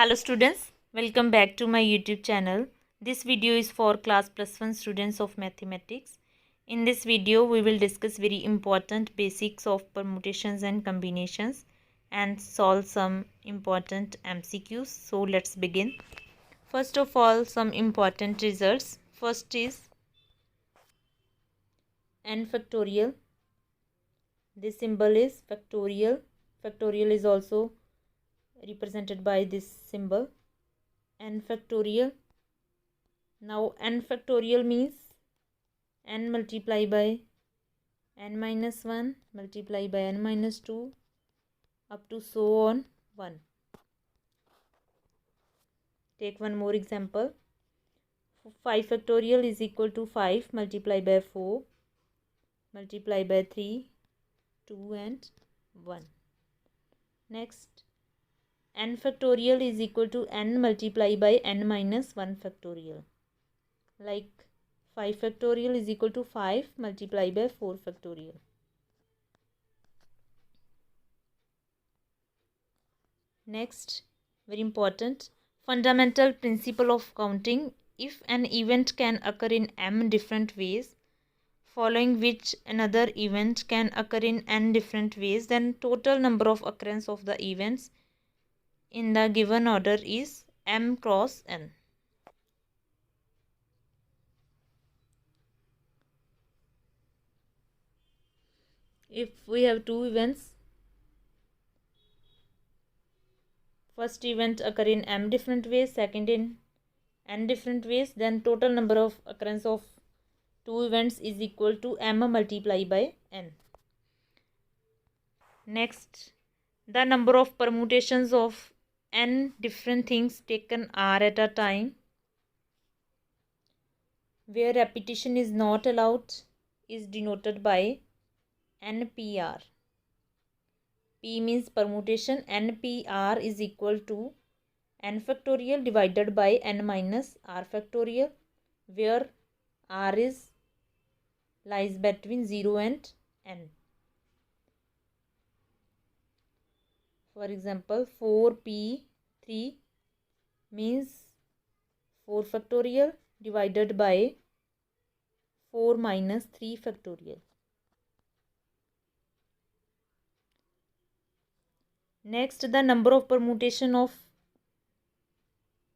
Hello students, welcome back to my YouTube channel. This video is for class +1 students of mathematics. In this video, we will discuss very important basics of permutations and combinations and solve some important MCQs. So let's begin. First of all, some important results. First is n factorial. This symbol is factorial. Factorial is also represented by this symbol. N factorial. Now n factorial means n multiplied by n minus 1 multiplied by n minus 2 up to so on 1. Take one more example. 5 factorial is equal to 5 multiplied by 4 multiplied by 3, 2 and 1. Next, n factorial is equal to n multiplied by n minus 1 factorial. Like 5 factorial is equal to 5 multiplied by 4 factorial. Next, very important, fundamental principle of counting. If an event can occur in m different ways, following which another event can occur in n different ways, then total number of occurrence of the events in the given order is m cross n. If we have two events, first event occur in m different ways, second in n different ways, then total number of occurrence of two events is equal to m multiplied by n. Next, the number of permutations of n different things taken are at a time where repetition is not allowed is denoted by NPR. P means permutation. NPR is equal to n factorial divided by n minus r factorial, where r lies between 0 and n. For example, 4p3 means 4 factorial divided by 4 minus 3 factorial. Next, the number of permutation of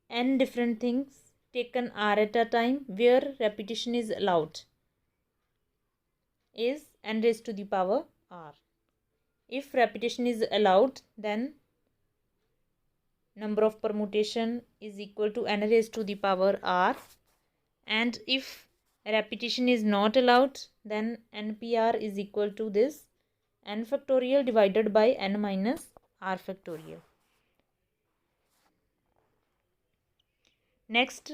n different things taken are at a time where repetition is allowed is n raised to the power r. If repetition is allowed, then number of permutation is equal to n raised to the power r, and if repetition is not allowed, then NPR is equal to this n factorial divided by n minus r factorial. Next,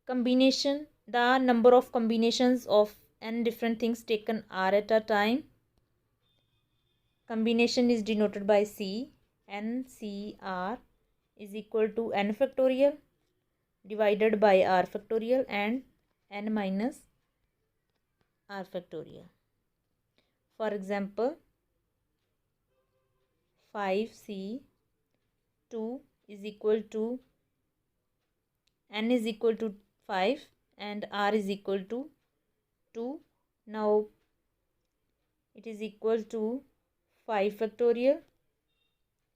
combination. The number of combinations of n different things taken are at a time. Combination is denoted by C. NCR is equal to n factorial divided by r factorial and n minus r factorial. For example, 5C2 is equal to n is equal to 5 and r is equal to 2. Now it is equal to 5 factorial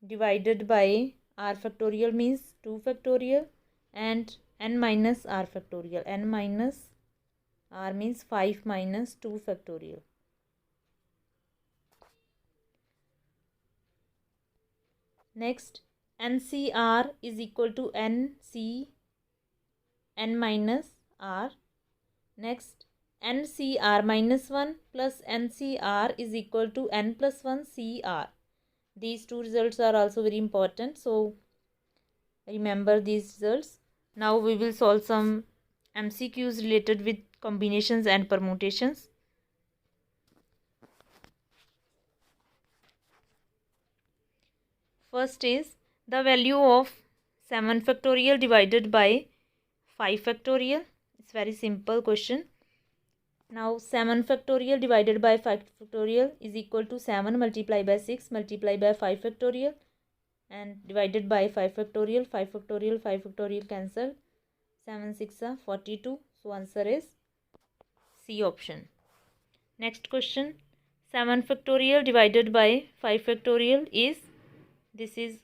divided by r factorial means 2 factorial and n minus r factorial. N minus r means 5 minus 2 factorial. Next, NCR is equal to n minus r. Next, NCR minus 1 plus NCR is equal to n plus 1 CR. These two results are also very important, so remember these results. Now we will solve some MCQs related with combinations and permutations. First is the value of 7 factorial divided by 5 factorial. It's very simple question. Now 7 factorial divided by 5 factorial is equal to 7 multiplied by 6 multiplied by 5 factorial. and divided by 5 factorial. 5 factorial, 5 factorial cancelled. 7 6 are 42. So answer is C option. Next question. 7 factorial divided by 5 factorial is, this is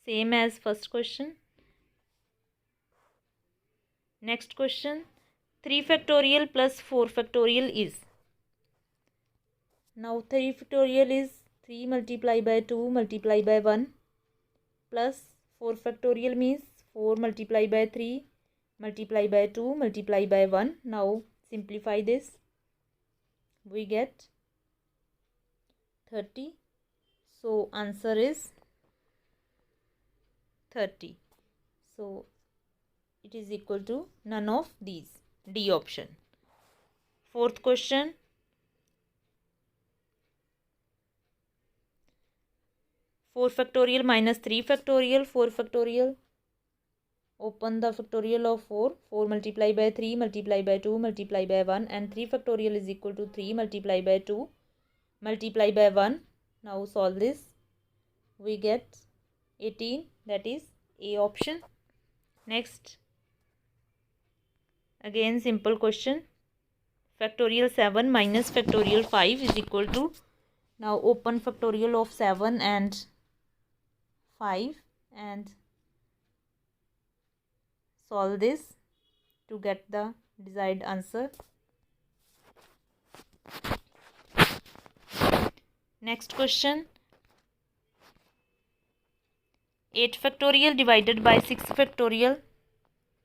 same as first question. Next question. 3 factorial plus 4 factorial is. Now 3 factorial is 3 multiplied by 2 multiplied by 1 plus 4 factorial means 4 multiplied by 3 multiplied by 2 multiplied by 1. Now simplify this. We get 30. So answer is 30. So it is equal to none of these. D option. Fourth question. 4 factorial minus 3 factorial. 4 factorial. Open the factorial of 4. 4 multiplied by 3 multiplied by 2 multiplied by 1 and 3 factorial is equal to 3 multiplied by 2 multiplied by 1. Now solve this. We get 18, that is A option. Next, again simple question. Factorial 7 minus factorial 5 is equal to, now open factorial of 7 and 5 and solve this to get the desired answer. Next question. 8 factorial divided by 6 factorial.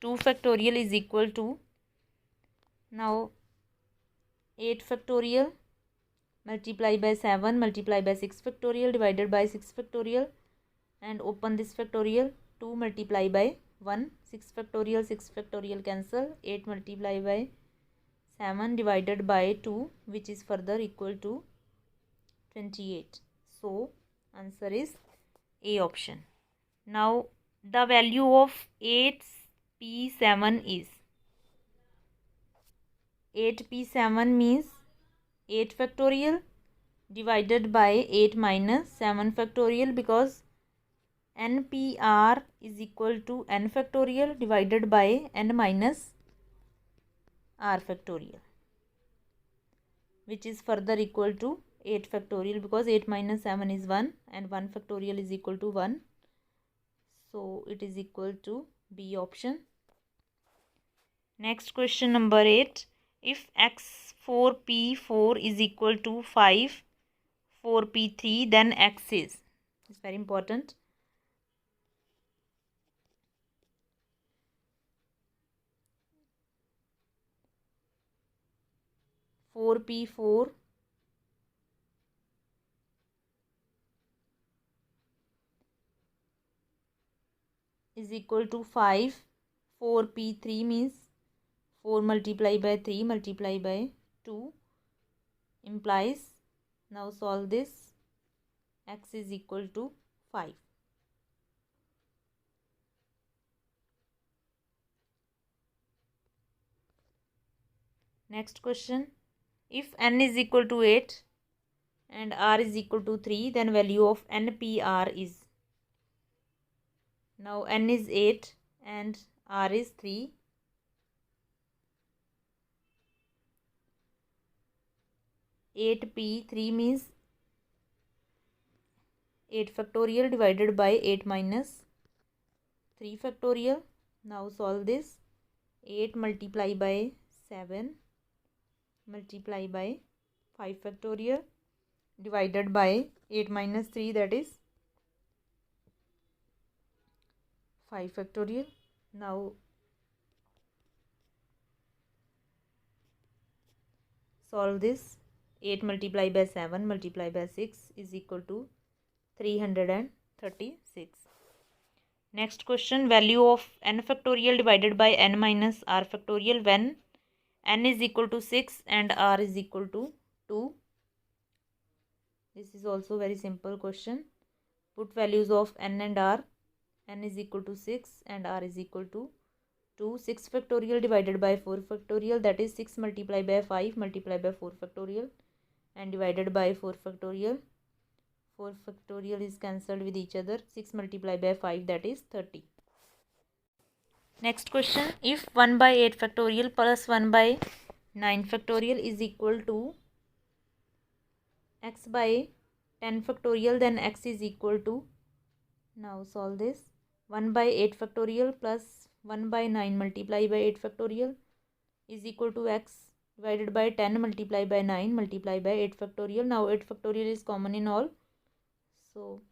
2 factorial is equal to, now 8 factorial multiplied by 7 multiplied by 6 factorial divided by 6 factorial and open this factorial. 2 multiplied by 1, 6 factorial cancel. 8 multiplied by 7 divided by 2 which is further equal to 28. So answer is A option. Now the value of 8p7 is, 8p7 means 8 factorial divided by 8 minus 7 factorial, because npr is equal to n factorial divided by n minus r factorial, which is further equal to 8 factorial, because 8 minus 7 is 1 and 1 factorial is equal to 1. So it is equal to B option. Next question number 8. If x4p4 is equal to 5 4p3, then x is, it's very important. 4p4 is equal to 5. 4p3 means 4 multiplied by 3 multiplied by 2 implies, now solve this, x is equal to 5. Next question. If n is equal to 8 and r is equal to 3, then value of npr is, now n is 8 and r is 3. Eight p3 means 8 factorial divided by 8 minus 3 factorial. Now solve this. 8 multiplied by 7 multiplied by 5 factorial divided by 8 minus 3, that is 5 factorial. Now solve this. 8 multiplied by 7 multiplied by 6 is equal to 336. Next question. Value of n factorial divided by n minus r factorial when n is equal to 6 and r is equal to 2. This is also very simple question. Put values of n and r. N is equal to 6 and r is equal to 2. 6 factorial divided by 4 factorial, that is 6 multiplied by 5 multiplied by 4 factorial and divided by 4 factorial. 4 factorial is cancelled with each other. 6 multiplied by 5, that is 30. Next question, if 1 by 8 factorial plus 1 by 9 factorial is equal to x by 10 factorial, then x is equal to, now solve this, 1 by 8 factorial plus 1 by 9 multiplied by 8 factorial is equal to x divided by 10 multiplied by 9 multiplied by 8 factorial. Now 8 factorial is common in all, so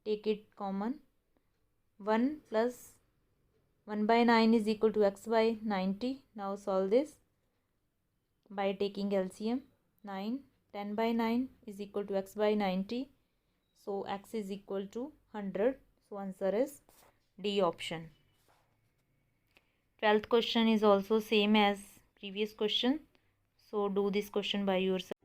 take it common. 1 plus 1 by 9 is equal to x by 90. Now solve this by taking LCM. 9, 10 by 9 is equal to x by 90. So x is equal to 100. So answer is D option. 12th question is also same as previous question. So do this question by yourself.